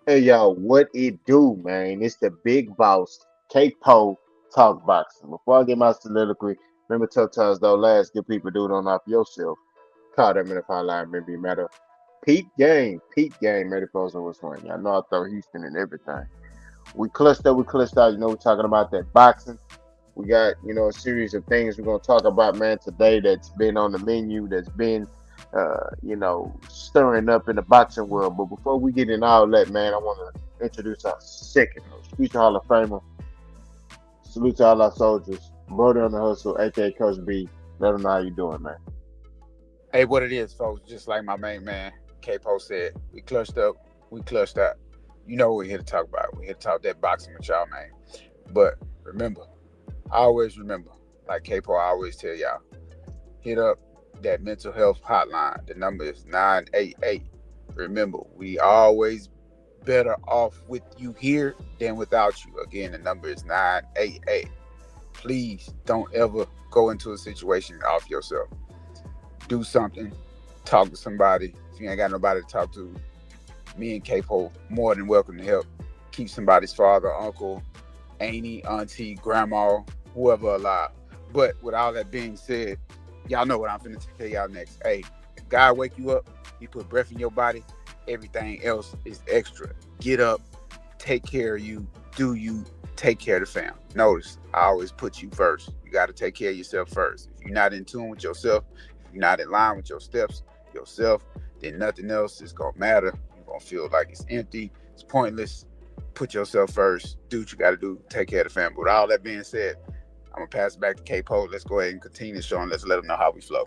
Hey y'all, what it do, man? It's the big boss, K-Po Talk Boxing. Before I get my soliloquy, remember tough times don't last. Good people do it on off yourself. Call that minute fine line, maybe matter. Peak game, ready for what's one. Y'all know I throw Houston and everything. We clutched out. You know, we're talking about that boxing. We got, a series of things we're gonna talk about, man, today that's been on the menu, that's been stirring up in the boxing world. But before we get in all that, man, I wanna introduce our second host, future Hall of Famer. Salute to all our soldiers. Brother on the hustle, aka Coach B. Let them know how you doing, man. Hey, what it is, folks, just like my main man, K-Po said, we clutched up, we clutched out. You know what we're here to talk about. We're here to talk that boxing with y'all, man. But remember, I always remember, like K-Po I always tell y'all, hit up that mental health hotline. The number is 988. Remember, we always better off with you here than without you. Again, the number is 988. Please don't ever go into a situation off yourself. Do something, talk to somebody. If you ain't got nobody to talk to, me and Capo more than welcome to help. Keep somebody's father, uncle, auntie, auntie, grandma, whoever alive. But with all that being said, y'all know what I'm finna tell y'all next. Hey, if God wake you up, He put breath in your body. Everything else is extra. Get up, take care of you, do you, take care of the fam. Notice, I always put you first. You got to take care of yourself first. If you're not in tune with yourself, if you're not in line with your steps, yourself, then nothing else is going to matter. You're going to feel like it's empty, it's pointless. Put yourself first. Do what you got to do. Take care of the family. With all that being said, I'm going to pass it back to K-Po. Let's go ahead and continue the show and let's let them know how we flow.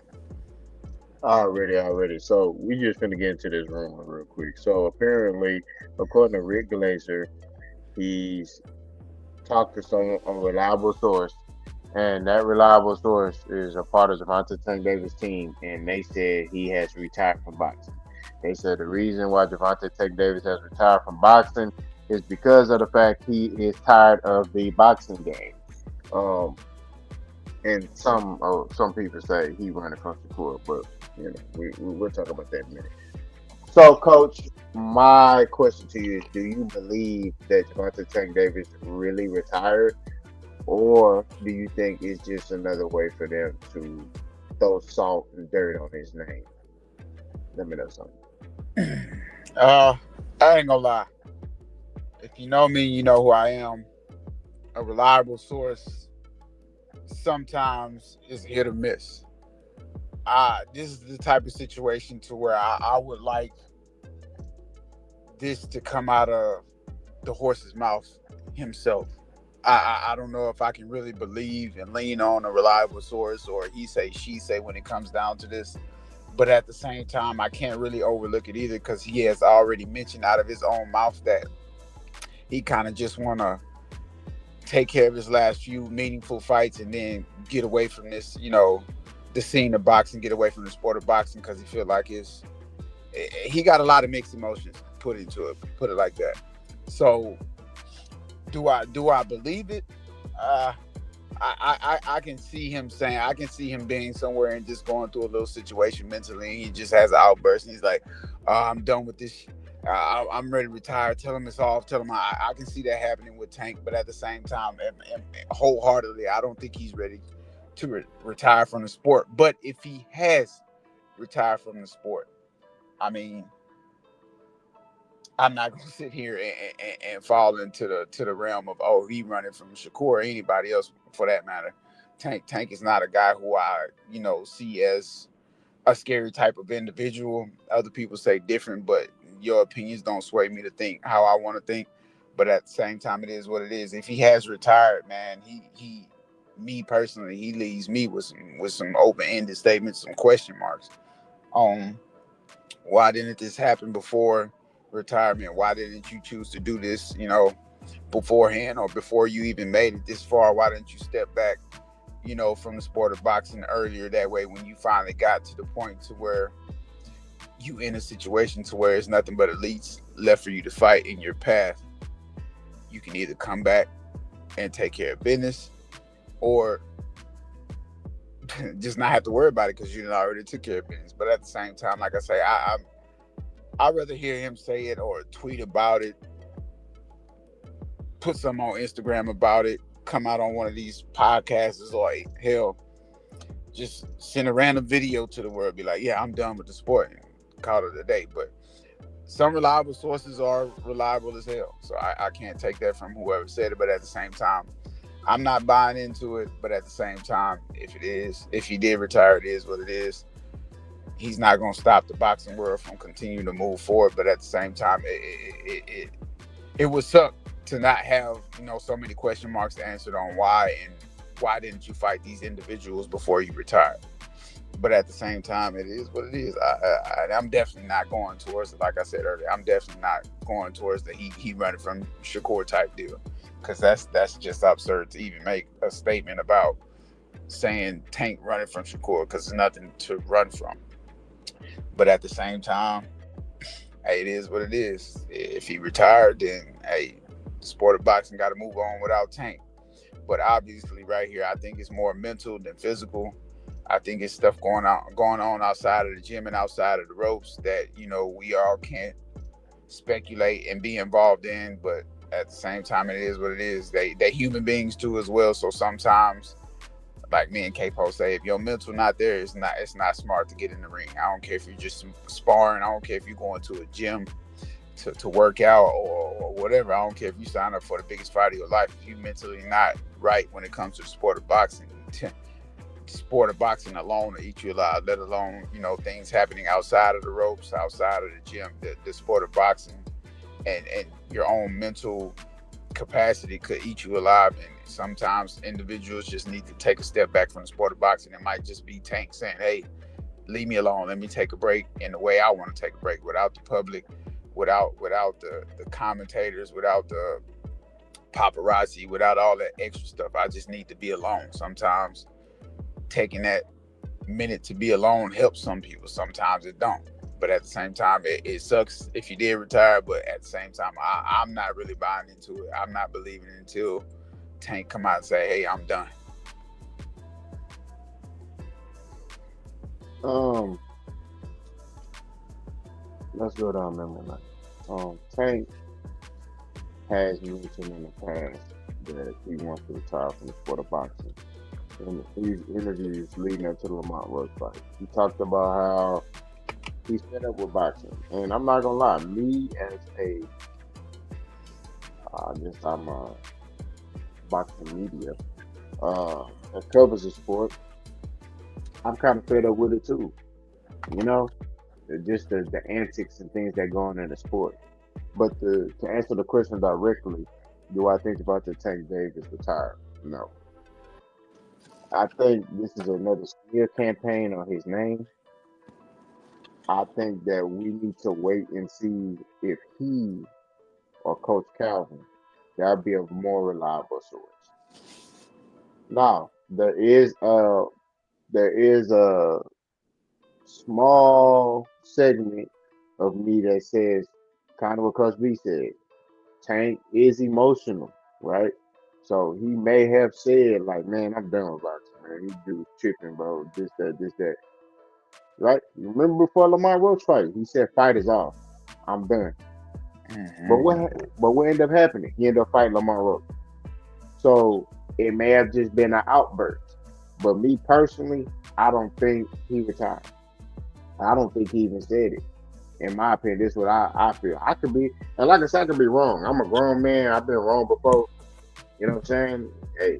Already. So we just finna get into this rumor real quick. So apparently, according to Rick Glazer, he's talked to some a reliable source, and that reliable source is a part of Gervonta Davis' team, and they said he has retired from boxing. They said the reason why Gervonta Davis has retired from boxing is because of the fact he is tired of the boxing game. Um, and some people say he running from Shakur, but we'll talk about that in a minute. So, Coach, my question to you is: do you believe that Gervonta Tank Davis really retired, or do you think it's just another way for them to throw salt and dirt on his name? Let me know something. Uh, I ain't gonna lie. If you know me, you know who I am. A reliable source sometimes is hit or miss. This is the type of situation to where I would like this to come out of the horse's mouth himself. I don't know if I can really believe and lean on a reliable source or he say she say when it comes down to this. But at the same time, I can't really overlook it either because he has already mentioned out of his own mouth that he kind of just want to take care of his last few meaningful fights and then get away from this, the scene of boxing, get away from the sport of boxing because he feel like he got a lot of mixed emotions put it like that. So do I believe it? Uh, I can see him saying I can see him being somewhere and just going through a little situation mentally. And he just has an outburst and he's like, I'm done with this. I'm ready to retire. Tell him it's off. Tell him I can see that happening with Tank, but at the same time, and wholeheartedly, I don't think he's ready to retire from the sport. But if he has retired from the sport, I mean, I'm not gonna sit here and fall into the realm of he running from Shakur or anybody else for that matter. Tank is not a guy who I see as a scary type of individual. Other people say different, but your opinions don't sway me to think how I want to think. But at the same time, it is what it is. If he has retired, man, he me personally, he leaves me with some open ended statements, some question marks on why didn't this happen before retirement? Why didn't you choose to do this, beforehand or before you even made it this far? Why didn't you step back, from the sport of boxing earlier? That way, when you finally got to the point to where you in a situation to where it's nothing but elites left for you to fight in your path, you can either come back and take care of business or just not have to worry about it because you already took care of business. But at the same time, like I say, I'd rather hear him say it or tweet about it, put something on Instagram about it, come out on one of these podcasts, or hell, just send a random video to the world, be like, yeah, I'm done with the sport, and call it a day. But some reliable sources are reliable as hell. So I can't take that from whoever said it. But at the same time, I'm not buying into it. But at the same time, if he did retire, it is what it is. He's not going to stop the boxing world from continuing to move forward. But at the same time, it would suck to not have, so many question marks answered on why didn't you fight these individuals before you retired. But at the same time, it is what it is. I'm definitely not going towards it. Like I said earlier, I'm definitely not going towards the he running from Shakur type deal, because that's just absurd to even make a statement about saying Tank running from Shakur, because there's nothing to run from. But at the same time, hey, it is what it is. If he retired, then hey, the sport of boxing got to move on without Tank. But obviously, right here, I think it's more mental than physical. I think it's stuff going on outside of the gym and outside of the ropes that we all can't speculate and be involved in. But at the same time, it is what it is. They human beings too as well. So sometimes, like me and K-Po say, if your mental not there, it's not smart to get in the ring. I don't care if you're just sparring. I don't care if you're going to a gym to work out or whatever. I don't care if you sign up for the biggest fight of your life. If you mentally not right when it comes to the sport of boxing, sport of boxing alone will eat you alive, let alone things happening outside of the ropes, outside of the gym. The sport of boxing and your own mental capacity could eat you alive. And sometimes individuals just need to take a step back from the sport of boxing. It might just be Tank saying, hey, leave me alone, let me take a break in the way I want to take a break, without the public, without the commentators, without the paparazzi, without all that extra stuff. I just need to be alone. Sometimes taking that minute to be alone helps some people, sometimes it don't. But at the same time, it sucks if you did retire. But at the same time, I'm not really buying into it. I'm not believing it until Tank come out and say, hey, I'm done. Let's go down memory lane. Tank has mentioned in the past that he wants to retire from the sport of boxing. In these interviews leading up to the Lamont Roach fight, he talked about how he's fed up with boxing. And I'm not gonna lie, me as I'm a boxing media that covers the sport, I'm kind of fed up with it too. You know, just the antics and things that go on in the sport. But to answer the question directly, do I think about the Tank Davis retired? No. I think this is another smear campaign on his name. I think that we need to wait and see if he or Coach Calvin, that'll be a more reliable source. Now, there is a small segment of me that says kind of what Coach B said. Tank is emotional, right? So he may have said like, "Man, I'm done with boxing, man. He dude's tripping, bro. This, that." Right? You remember before Lamar Roach fight, he said, "Fight is off. I'm done." But Mm-hmm. what ended up happening? He ended up fighting Lamar Roach. So it may have just been an outburst. But me personally, I don't think he retired. I don't think he even said it. In my opinion, this is what I feel. I could be, and like I said, I could be wrong. I'm a grown man. I've been wrong before. You know what I'm saying? Hey,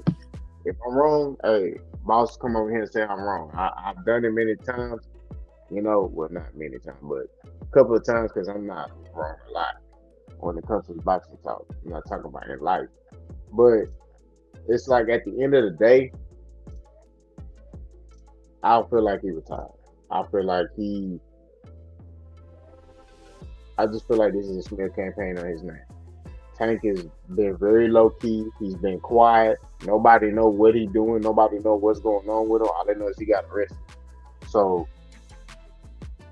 if I'm wrong, hey, boss, come over here and say I'm wrong. I've done it many times. Well, not many times, but a couple of times because I'm not wrong a lot when it comes to the boxing talk. I'm not talking about in life. But it's like at the end of the day, I don't feel like he retired. I feel like I just feel like this is a smear campaign on his name. Tank has been very low key. He's been quiet. Nobody know what he's doing. Nobody know what's going on with him. All they know is he got arrested. So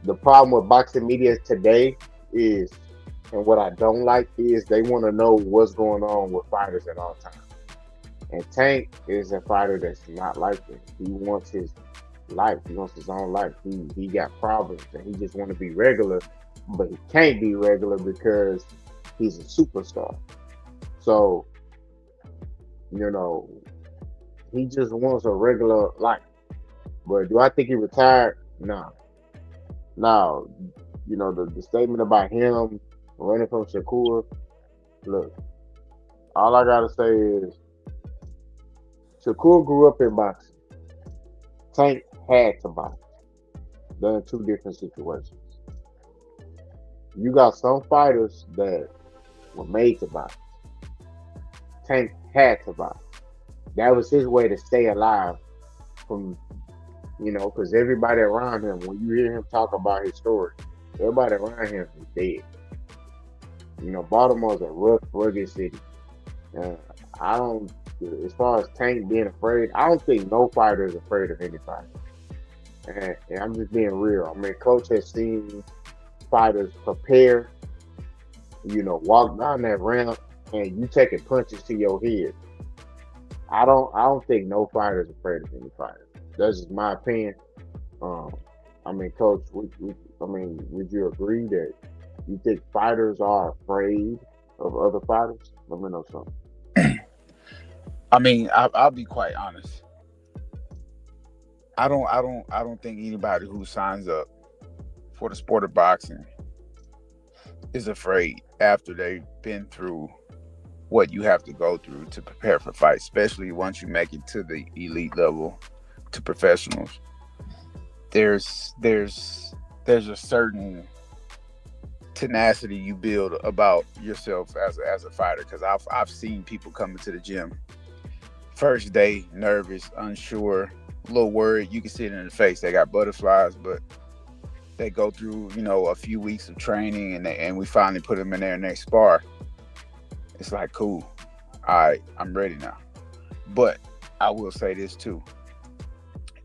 the problem with boxing media today is, and what I don't like is they want to know what's going on with fighters at all times. And Tank is a fighter that's not like that. He wants his life. He wants his own life. He got problems and he just want to be regular, but he can't be regular because he's a superstar. So, you know, he just wants a regular life. But do I think he retired? No. No. The statement about him running from Shakur, look, all I gotta say is Shakur grew up in boxing. Tank had to box. They're in two different situations. You got some fighters that were made to box. Tank had to box. That was his way to stay alive from, because everybody around him, when you hear him talk about his story, everybody around him is dead. Baltimore's a rough, rugged city. Uh, I don't, as far as Tank being afraid, I don't think no fighter is afraid of anybody. And I'm just being real. I mean, Coach has seen fighters prepare, walk down that ramp and you taking punches to your head. I don't think no fighter is afraid of any fighter. That's just my opinion. Um, I mean, Coach, would you agree that you think fighters are afraid of other fighters? Let me know something. I mean, I'll be quite honest. I don't think anybody who signs up for the sport of boxing is afraid after they've been through what you have to go through to prepare for fights, especially once you make it to the elite level, to professionals. There's a certain tenacity you build about yourself as a fighter, because I've seen people come into the gym first day nervous, unsure, a little worried. You can see it in the face. They got butterflies, but they go through a few weeks of training, and we finally put them in their next spar. It's like, cool, all right, I'm ready now. But I will say this too: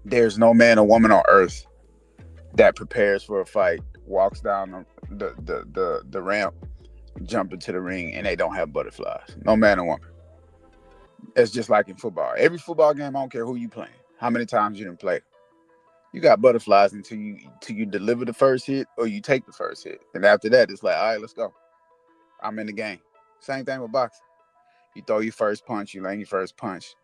there's no man or woman on earth that prepares for a fight, walks down the ramp, jump into the ring, and they don't have butterflies. No man or woman. It's just like in football. Every football game, I don't care who you playing, how many times you didn't play. You got butterflies until you deliver the first hit or you take the first hit. And after that, it's like, all right, let's go. I'm in the game. Same thing with boxing. You throw your first punch, you land your first punch.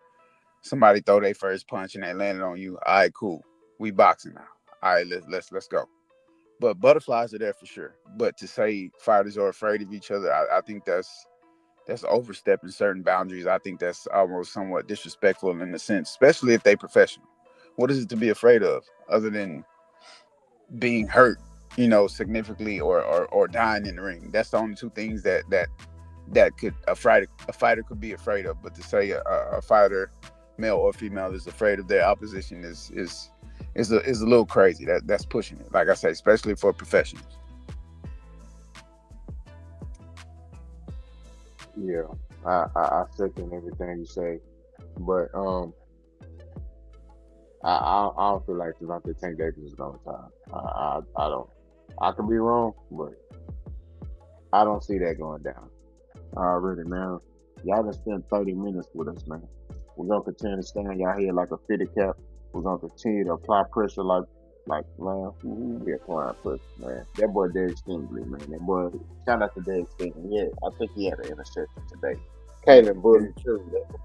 Somebody throw their first punch and they landed on you. All right, cool. We boxing now. All right, let's go. But butterflies are there for sure. But to say fighters are afraid of each other, I think that's overstepping certain boundaries. I think that's almost somewhat disrespectful in a sense, especially if they professional. What is it to be afraid of other than being hurt, significantly, or dying in the ring? That's the only two things that could a fighter could be afraid of. But to say a fighter, male or female, is afraid of their opposition is a little crazy. That's pushing it. Like I say, especially for professionals. Yeah, I second everything you say, but I don't feel like Devontae Tank Davis is gonna retire. I don't. I could be wrong, but I don't see that going down. Already, man. Y'all done spent 30 minutes with us, man. We're gonna continue to stand y'all here like a fitted cap. We're gonna continue to apply pressure like man, we applying pressure, man. That boy Derek Stingley, man. That boy, shout out to Derek Stingley. Yeah, I think he had an interception today. Kalen Yeah. Bully too.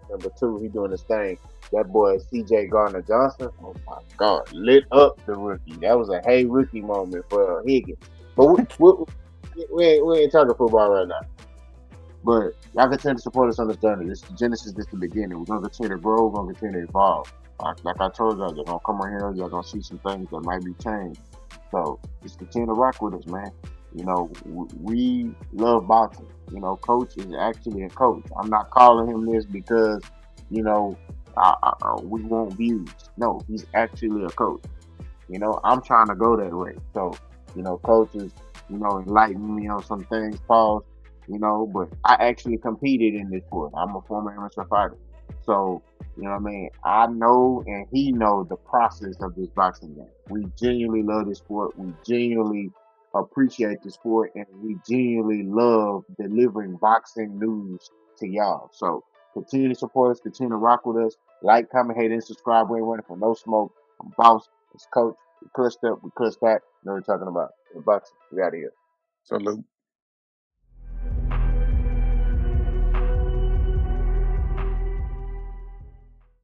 Number two, he doing his thing. That boy CJ Gardner Johnson. Oh my God, lit up the rookie. That was a hey rookie moment for Higgins. But we ain't talking football right now. But y'all continue to support us on this journey. This is Genesis, this is the beginning. We're gonna continue to grow, we're gonna continue to evolve. Like I told y'all, you're gonna come on here, you're gonna see some things that might be changed. So just continue to rock with us, man. We love boxing. Coach is actually a coach. I'm not calling him this because, you know, we want views. No, he's actually a coach. I'm trying to go that way. So, coaches, enlighten me on some things, pause, but I actually competed in this sport. I'm a former amateur fighter. So, what I mean? I know and he knows the process of this boxing game. We genuinely love this sport. We genuinely appreciate the sport and we genuinely love delivering boxing news to y'all. So continue to support us, continue to rock with us, like, comment, hate, and subscribe. We ain't running for no smoke. I'm Boss It's Coach. We clutched up. We clutched that. Now we're talking about the boxing. We out of here. Salute.